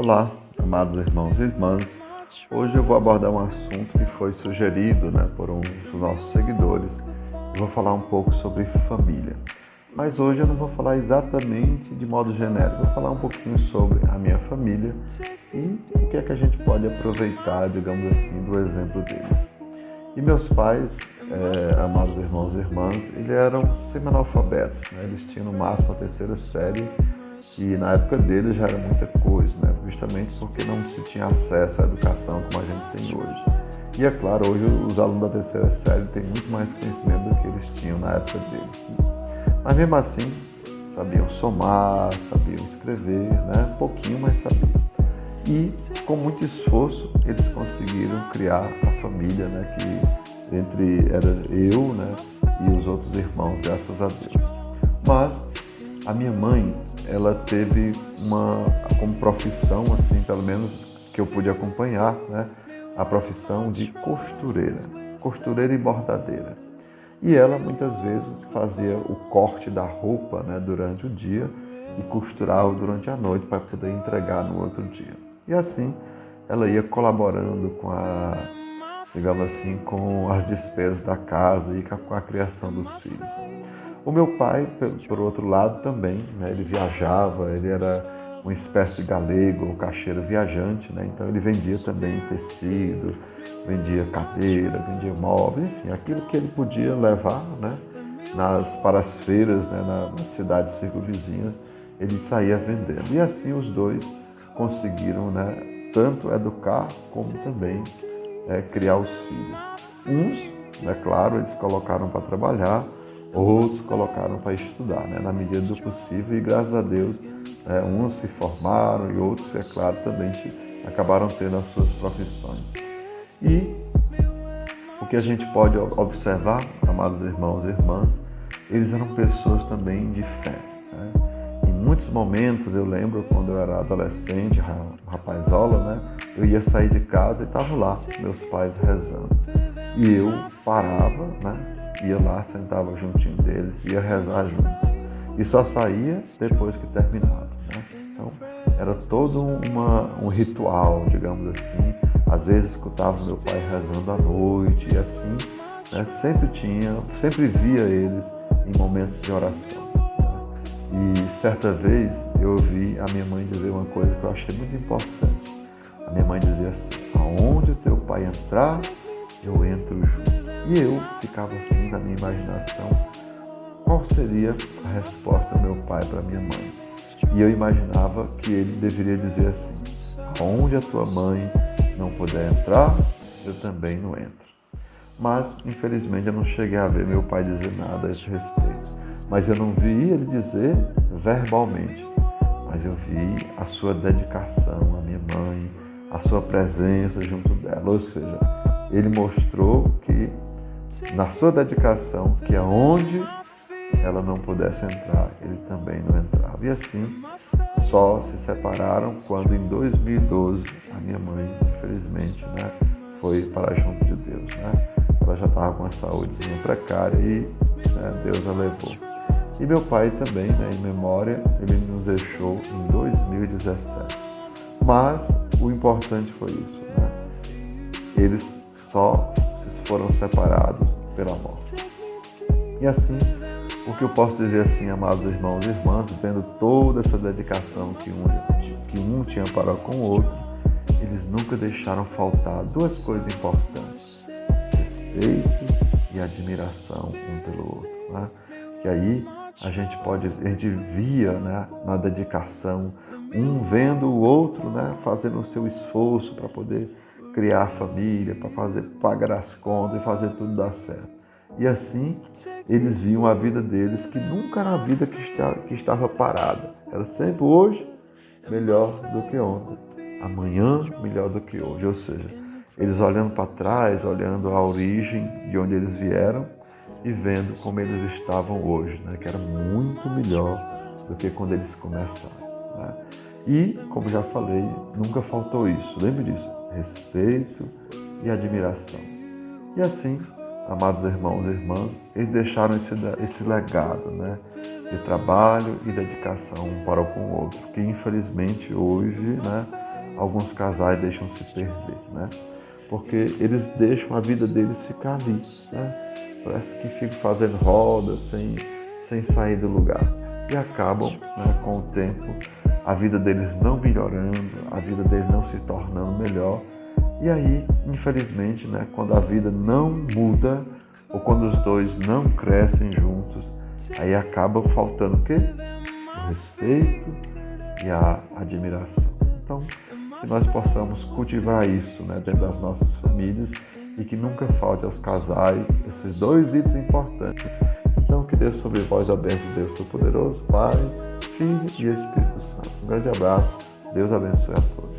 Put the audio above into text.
Olá, amados irmãos e irmãs. Hoje eu vou abordar um assunto que foi sugerido por um dos nossos seguidores. Eu vou falar um pouco sobre família. Mas hoje eu não vou falar exatamente de modo genérico. Vou falar um pouquinho sobre a minha família e o que é que a gente pode aproveitar, digamos assim, do exemplo deles. E meus pais, amados irmãos e irmãs, eles eram semi-analfabetos, né? Eles tinham no máximo a terceira série e na época deles já era muita coisa, né? Justamente porque não se tinha acesso à educação como a gente tem hoje. E é claro, hoje os alunos da terceira série têm muito mais conhecimento do que eles tinham na época deles. Mas mesmo assim, sabiam somar, sabiam escrever, né? Pouquinho, mas sabiam. E com muito esforço eles conseguiram criar a família, né? Que era eu, né? E os outros irmãos, graças a Deus. Mas a minha mãe, ela teve como profissão, assim, pelo menos que eu pude acompanhar, né? A profissão de costureira e bordadeira. E ela muitas vezes fazia o corte da roupa, né, durante o dia e costurava durante a noite para poder entregar no outro dia. E assim ela ia colaborando digamos assim, com as despesas da casa e com a criação dos filhos. O meu pai, por outro lado, também, né, ele viajava, ele era uma espécie de galego, um caixeiro viajante, né, então ele vendia também tecido, vendia cadeira, vendia móveis, enfim, aquilo que ele podia levar, né, para as feiras, né, nas cidades circunvizinhas, ele saía vendendo. E assim os dois conseguiram, né, tanto educar como também criar os filhos. Uns, é claro, eles colocaram para trabalhar, outros colocaram para estudar, né, na medida do possível, e graças a Deus, uns se formaram e outros, é claro, também acabaram tendo as suas profissões. E o que a gente pode observar, amados irmãos e irmãs, eles eram pessoas também de fé, né? Em muitos momentos, eu lembro quando eu era adolescente, rapazola, né? Eu ia sair de casa e estavam lá, meus pais rezando. E eu parava, né? Ia lá, sentava juntinho deles, ia rezar junto. E só saía depois que terminava, né? Então, era todo um ritual, digamos assim. Às vezes escutava meu pai rezando à noite e assim, né? Sempre via eles em momentos de oração. E certa vez eu ouvi a minha mãe dizer uma coisa que eu achei muito importante. A minha mãe dizia assim: aonde o teu pai entrar, eu entro junto. E eu ficava assim na minha imaginação, qual seria a resposta do meu pai para minha mãe? E eu imaginava que ele deveria dizer assim: aonde a tua mãe não puder entrar, eu também não entro. Mas, infelizmente, eu não cheguei a ver meu pai dizer nada a esse respeito. Mas eu não vi ele dizer verbalmente. Mas eu vi a sua dedicação à minha mãe, a sua presença junto dela. Ou seja, ele mostrou que, na sua dedicação, que aonde ela não pudesse entrar, ele também não entrava. E assim, só se separaram quando, em 2012, a minha mãe, infelizmente, né, foi para junto de Deus, né? Ela já estava com a saúde precária e, né, Deus a levou. E meu pai também, né, em memória, ele nos deixou em 2017. Mas o importante foi isso, né? Eles só foram separados pela morte. E assim, o que eu posso dizer assim, amados irmãos e irmãs, vendo toda essa dedicação que um tinha para com o outro, eles nunca deixaram faltar duas coisas importantes: respeito e admiração um pelo outro, né? Que aí a gente via, né, na dedicação, um vendo o outro, né, fazendo o seu esforço para poder criar a família, para pagar as contas e fazer tudo dar certo. E assim, eles viam a vida deles, que nunca era a vida que estava parada. Era sempre hoje melhor do que ontem, amanhã melhor do que hoje. Ou seja, eles olhando para trás, olhando a origem de onde eles vieram e vendo como eles estavam hoje, né? Que era muito melhor do que quando eles começaram, né? E, como já falei, nunca faltou isso. Lembre disso: respeito e admiração. E assim, amados irmãos e irmãs, eles deixaram esse legado, né, de trabalho e dedicação um para com o outro, que infelizmente hoje, né, alguns casais deixam se perder, né? Porque eles deixam a vida deles ficar ali, né? Parece que ficam fazendo roda sem sair do lugar. E acabam, né, com o tempo, a vida deles não melhorando, a vida deles não se tornando melhor. E aí, infelizmente, né, quando a vida não muda, ou quando os dois não crescem juntos, aí acaba faltando o quê? O respeito e a admiração. Então, que nós possamos cultivar isso, né, dentro das nossas famílias e que nunca falte aos casais esses dois itens importantes. Então, que Deus sobre vós abençoe, Deus Todo-Poderoso, Pai, Filho e Espírito Santo. Um grande abraço. Deus abençoe a todos.